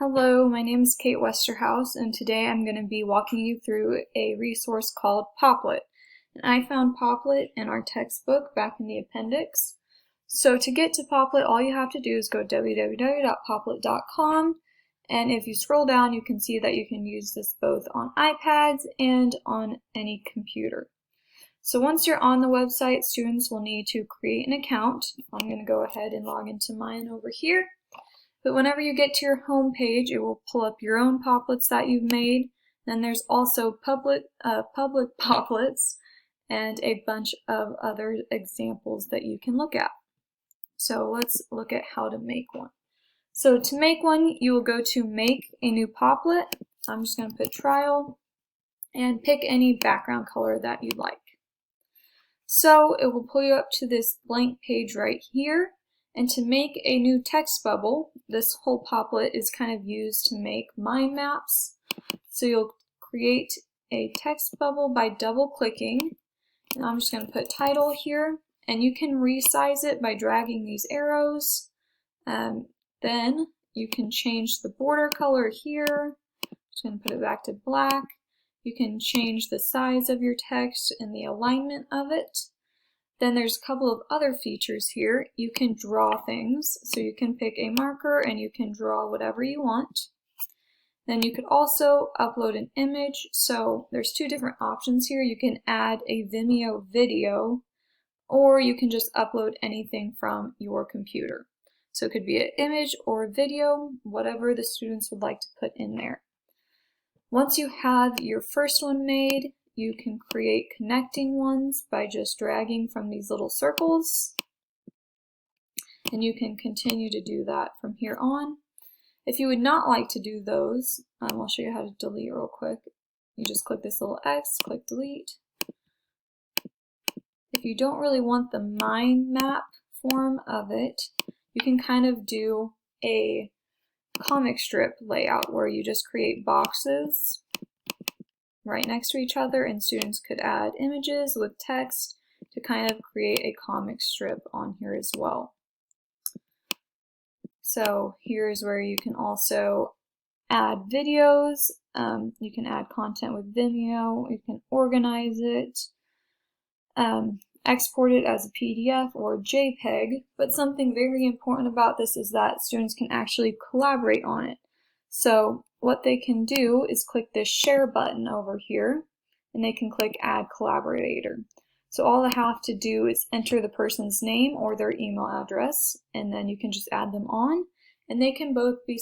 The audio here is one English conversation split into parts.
Hello, my name is Kate Westerhouse, and today I'm going to be walking you through a resource called Popplet. And I found Popplet in our textbook back in the appendix. So to get to Popplet, all you have to do is go www.popplet.com, and if you scroll down, you can see that you can use this both on iPads and on any computer. So once you're on the website, students will need to create an account. I'm going to go ahead and log into mine over here. But whenever you get to your home page, it will pull up your own Popplets that you've made. Then there's also public Popplets and a bunch of other examples that you can look at. So let's look at how to make one. So to make one, you will go to Make a New Popplet. I'm just going to put Trial and pick any background color that you like. So it will pull you up to this blank page right here. And to make a new text bubble, this whole Popplet is kind of used to make mind maps. So you'll create a text bubble by double clicking. And I'm just going to put title here. And you can resize it by dragging these arrows. Then you can change the border color here. Just going to put it back to black. You can change the size of your text and the alignment of it. Then there's a couple of other features here. You can draw things, so you can pick a marker and you can draw whatever you want. Then you could also upload an image, so there's two different options here. You can add a Vimeo video, or you can just upload anything from your computer. So it could be an image or a video, whatever the students would like to put in there. Once you have your first one made, you can create connecting ones by just dragging from these little circles. And you can continue to do that from here on. If you would not like to do those, I'll show you how to delete real quick. You just click this little X, click delete. If you don't really want the mind map form of it, you can kind of do a comic strip layout where you just create boxes right next to each other, and students could add images with text to kind of create a comic strip on here as well. So here's where you can also add videos. You can add content with Vimeo. You can organize it, export it as a PDF or JPEG. But something very important about this is that students can actually collaborate on it. So what they can do is click this share button over here, and they can click add collaborator. So all they have to do is enter the person's name or their email address, and then you can just add them on, and they can both be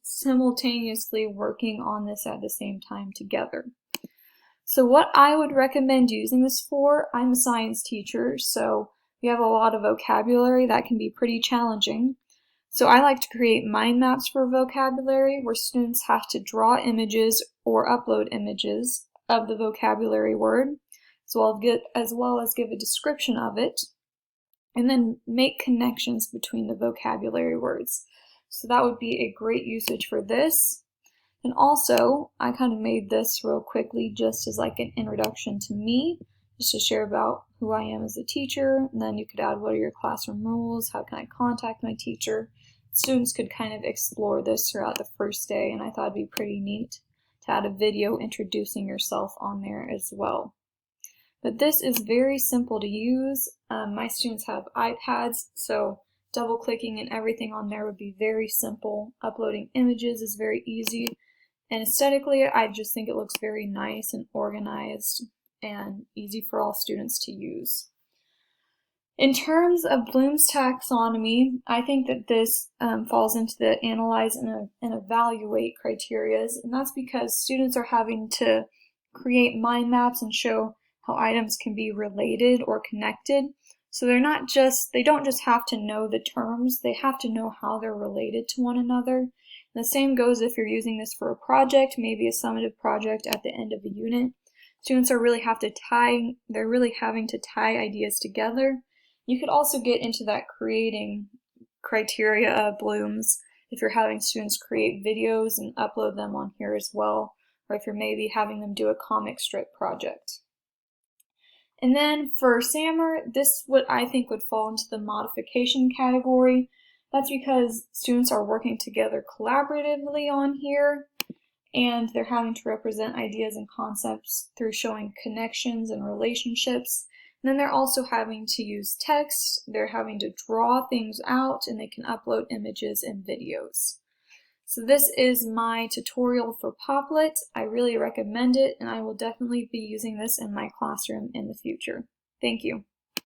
simultaneously working on this at the same time together. So what I would recommend using this for, I'm a science teacher, so we have a lot of vocabulary that can be pretty challenging. So I like to create mind maps for vocabulary where students have to draw images or upload images of the vocabulary word, as well as give a description of it, and then make connections between the vocabulary words. So that would be a great usage for this. And also, I kind of made this real quickly just as like an introduction to me, just to share about who I am as a teacher. And then you could add, what are your classroom rules? How can I contact my teacher? Students could kind of explore this throughout the first day, and I thought it'd be pretty neat to add a video introducing yourself on there as well. But this is very simple to use. My students have iPads, so double clicking and everything on there would be very simple. Uploading images is very easy, and aesthetically I just think it looks very nice and organized and easy for all students to use. In terms of Bloom's taxonomy, I think that this falls into the analyze and evaluate criteria, and that's because students are having to create mind maps and show how items can be related or connected. So they don't just have to know the terms, they have to know how they're related to one another. And the same goes if you're using this for a project, maybe a summative project at the end of a unit. Students are really having to tie ideas together. You could also get into that creating criteria of Bloom's if you're having students create videos and upload them on here as well, or if you're maybe having them do a comic strip project. And then for SAMR, this what I think would fall into the modification category. That's because students are working together collaboratively on here, and they're having to represent ideas and concepts through showing connections and relationships. And then they're also having to use text, they're having to draw things out, and they can upload images and videos. So this is my tutorial for Popplet. I really recommend it, and I will definitely be using this in my classroom in the future. Thank you.